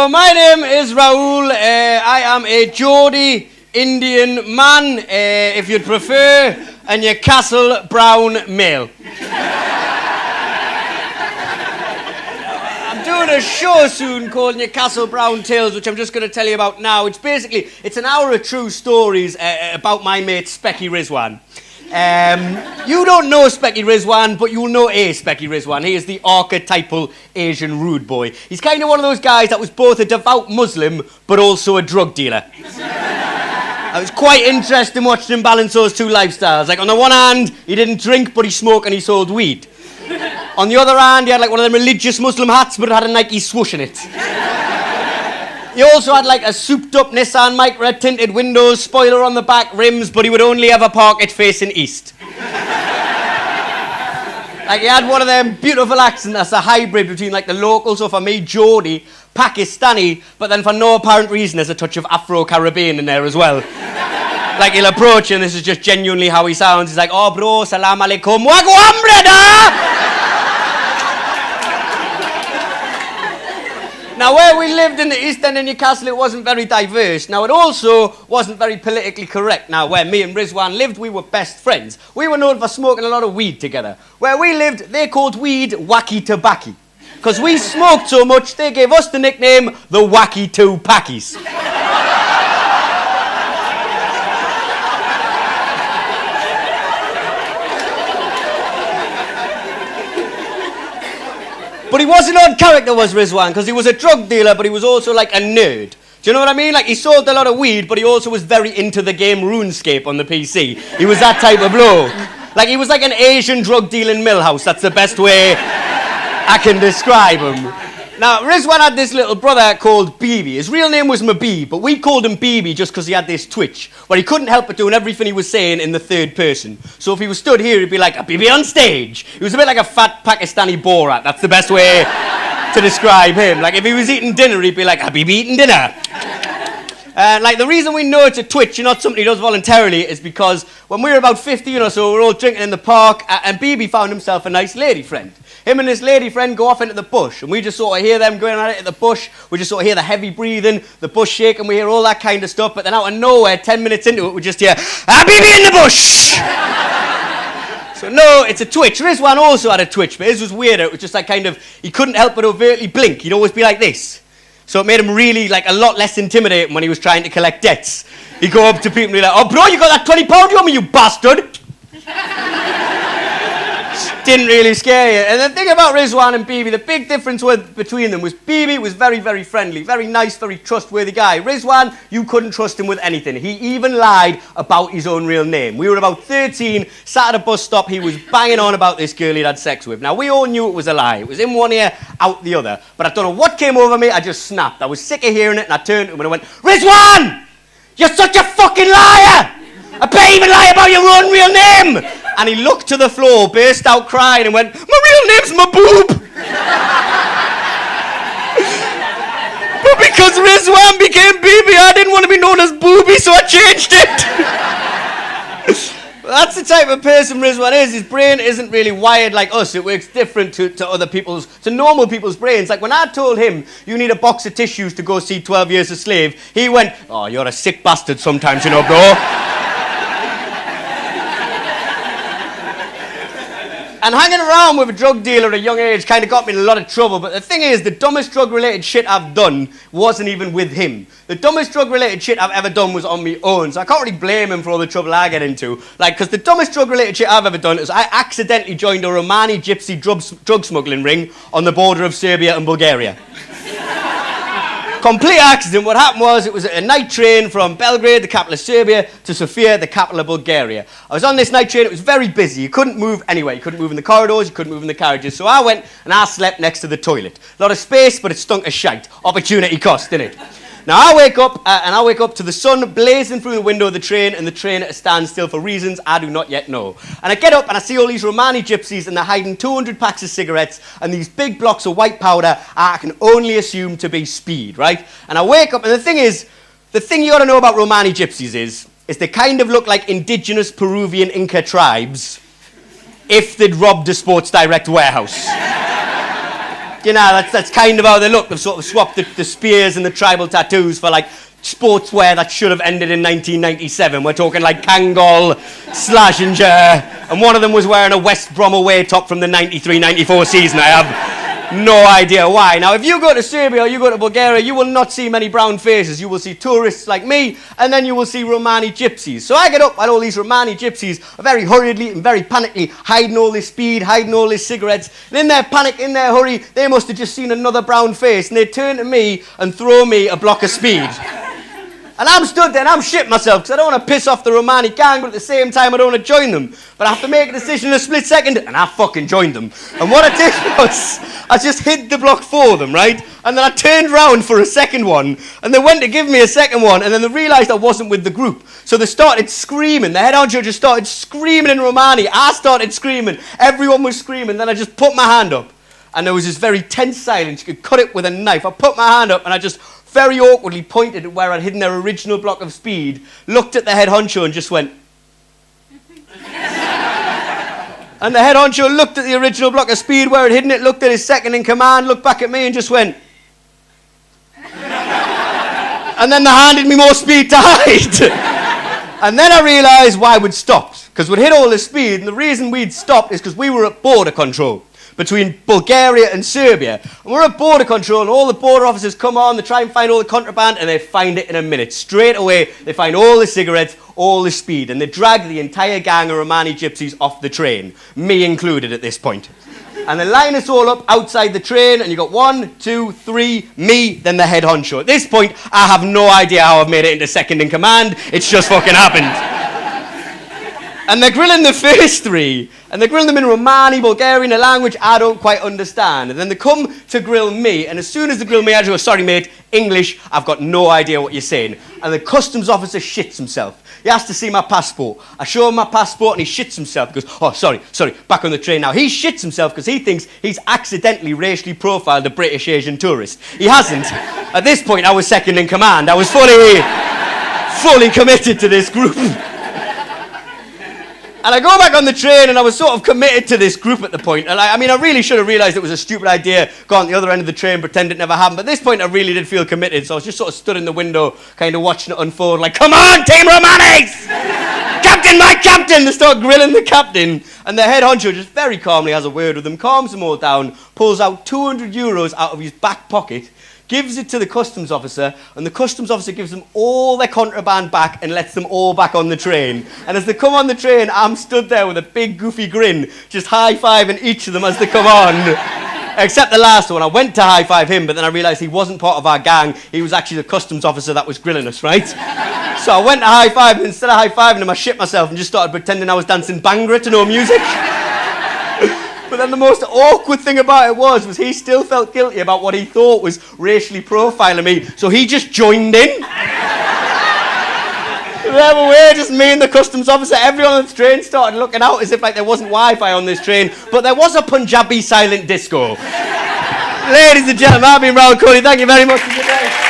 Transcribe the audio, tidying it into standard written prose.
So my name is Raul. I am a Geordie Indian man, if you'd prefer, and Newcastle brown male. I'm doing a show soon called Newcastle Brown Tales, which I'm just going to tell you about now. It's an hour of true stories about my mate Specky Rizwan. You don't know Specky Rizwan, but you'll know a Specky Rizwan. He is the archetypal Asian rude boy. He's kind of one of those guys that was both a devout Muslim, but also a drug dealer. It was quite interesting watching him balance those two lifestyles. Like, on the one hand, he didn't drink, but he smoked and he sold weed. On the other hand, he had like one of them religious Muslim hats, but it had a Nike swoosh in it. He also had like a souped-up Nissan Micra, tinted windows, spoiler on the back, rims, but he would only ever park it facing east. Like, he had one of them beautiful accents that's a hybrid between like the local, so for me, Geordie, Pakistani, but then for no apparent reason there's a touch of Afro-Caribbean in there as well. Like, he'll approach you and this is just genuinely how he sounds. He's like, "Oh bro, salam alaikum, wagwan brother!" Now, where we lived in the East End of Newcastle, it wasn't very diverse. Now, it also wasn't very politically correct. Now, where me and Rizwan lived, we were best friends. We were known for smoking a lot of weed together. Where we lived, they called weed wacky tobacco. Because we smoked so much, they gave us the nickname the Wacky Two Packies. But he wasn't on character, was Rizwan, because he was a drug dealer, but he was also like a nerd. Do you know what I mean? Like, he sold a lot of weed, but he also was very into the game RuneScape on the PC. He was that type of blow. Like, he was like an Asian drug dealing Millhouse. That's the best way I can describe him. Now, Rizwan had this little brother called Bibi. His real name was Mabib, but we called him Bibi just because he had this twitch, where he couldn't help but doing everything he was saying in the third person. So if he was stood here, he'd be like, "A Bibi on stage." He was a bit like a fat Pakistani Borat. That's the best way to describe him. Like, if he was eating dinner, he'd be like, "A Bibi eating dinner." Like, the reason we know it's a twitch and not something he does voluntarily is because when we were about 15 or so, we were all drinking in the park, and Bibi found himself a nice lady friend. Him and his lady friend go off into the bush, and we just sort of hear them going at it in the bush. We just sort of hear the heavy breathing, the bush shaking, we hear all that kind of stuff, but then out of nowhere, 10 minutes into it, we just hear, "A Bibi in the bush!" So no, it's a twitch. Rizwan also had a twitch, but his was weirder. It was just like kind of, he couldn't help but overtly blink. He'd always be like this. So it made him really, like, a lot less intimidating when he was trying to collect debts. He'd go up to people and be like, "Oh, bro, you got that £20 you owe me, you bastard!" Didn't really scare you. And the thing about Rizwan and Bibi, the big difference between them was Bibi was very, very friendly, very nice, very trustworthy guy. Rizwan, you couldn't trust him with anything. He even lied about his own real name. We were about 13, sat at a bus stop, he was banging on about this girl he'd had sex with. Now, we all knew it was a lie. It was in one ear, out the other. But I don't know what came over me, I just snapped. I was sick of hearing it, and I turned to him and I went, "Rizwan! You're such a fucking liar! I bet you even lie about your own real name!" And he looked to the floor, burst out crying, and went, "My real name's Maboob!" But because Rizwan became Bibi, I didn't want to be known as Booby, so I changed it. That's the type of person Rizwan is. His brain isn't really wired like us. It works different to normal people's brains. Like, when I told him, "You need a box of tissues to go see 12 Years a Slave," he went, "Oh, you're a sick bastard sometimes, you know, bro." And hanging around with a drug dealer at a young age kind of got me in a lot of trouble. But the thing is, the dumbest drug-related shit I've done wasn't even with him. The dumbest drug-related shit I've ever done was on my own. So I can't really blame him for all the trouble I get into. Like, because the dumbest drug-related shit I've ever done is I accidentally joined a Romani gypsy drug smuggling ring on the border of Serbia and Bulgaria. Complete accident. What happened was, it was a night train from Belgrade, the capital of Serbia, to Sofia, the capital of Bulgaria. I was on this night train, it was very busy. You couldn't move anywhere. You couldn't move in the corridors, you couldn't move in the carriages. So I went and I slept next to the toilet. A lot of space, but it stunk of shite. Opportunity cost, didn't it? Now I wake up to the sun blazing through the window of the train, and the train at a standstill for reasons I do not yet know. And I get up and I see all these Romani gypsies, and they're hiding 200 packs of cigarettes and these big blocks of white powder I can only assume to be speed, right? And I wake up, and the thing you ought to know about Romani gypsies is they kind of look like indigenous Peruvian Inca tribes if they'd robbed a Sports Direct warehouse. You know, that's kind of how they look. They've sort of swapped the spears and the tribal tattoos for like sportswear that should have ended in 1997. We're talking like Kangol, Slazenger, and one of them was wearing a West Brom away top from the 93-94 season. I have no idea why. Now, if you go to Serbia or you go to Bulgaria, you will not see many brown faces. You will see tourists like me, and then you will see Romani gypsies. So I get up and all these Romani gypsies are very hurriedly and very panically hiding all this speed, hiding all these cigarettes. And in their panic, in their hurry, they must have just seen another brown face, and they turn to me and throw me a block of speed. And I'm stood there and I'm shitting myself because I don't want to piss off the Romani gang, but at the same time I don't want to join them. But I have to make a decision in a split second, and I fucking joined them. And what I did was, I just hid the block for them, right? And then I turned round for a second one, and they went to give me a second one, and then they realised I wasn't with the group. So they started screaming. The head honcho just started screaming in Romani. I started screaming. Everyone was screaming. Then I just put my hand up, and there was this very tense silence. You could cut it with a knife. I put my hand up, and I just very awkwardly pointed at where I'd hidden their original block of speed, looked at the head honcho and just went. And the head honcho looked at the original block of speed where I'd hidden it, looked at his second in command, looked back at me and just went. And then they handed me more speed to hide. And then I realised why we'd stopped. Because we'd hit all this speed, and the reason we'd stopped is because we were at border control between Bulgaria and Serbia. And we're at border control, and all the border officers come on, they try and find all the contraband, and they find it in a minute. Straight away, they find all the cigarettes, all the speed, and they drag the entire gang of Romani gypsies off the train, me included at this point. And they line us all up outside the train, and you got 1, 2, 3, me, then the head honcho. At this point, I have no idea how I've made it into second in command. It's just fucking happened. And they're grilling the first three, and they're grilling them in Romani, Bulgarian, a language I don't quite understand. And then they come to grill me, and as soon as they grill me, I just go, sorry mate, English, I've got no idea what you're saying. And the customs officer shits himself. He has to see my passport. I show him my passport, and he shits himself. He goes, oh, sorry, back on the train now. He shits himself because he thinks he's accidentally racially profiled a British Asian tourist. He hasn't. At this point, I was second in command. I was fully committed to this group. And I go back on the train, and I was sort of committed to this group at the point. And I really should have realised it was a stupid idea, gone to the other end of the train, pretend it never happened. But at this point, I really did feel committed. So I was just sort of stood in the window, kind of watching it unfold, like, come on, Team Romanis! Captain, my captain! They start grilling the captain. And the head honcho just very calmly has a word with them, calms them all down, pulls out 200 euros out of his back pocket, gives it to the customs officer, and the customs officer gives them all their contraband back and lets them all back on the train. And as they come on the train, I'm stood there with a big goofy grin, just high-fiving each of them as they come on. Except the last one. I went to high-five him, but then I realised he wasn't part of our gang. He was actually the customs officer that was grilling us, right? So I went to high-five, and instead of high-fiving him, I shit myself and just started pretending I was dancing Bhangra to no music. But then the most awkward thing about it was he still felt guilty about what he thought was racially profiling me, so he just joined in. There we were, just me and the customs officer. Everyone on the train started looking out as if like there wasn't Wi-Fi on this train, but there was a Punjabi silent disco. Ladies and gentlemen, I've been Raul. Thank you very much for your day.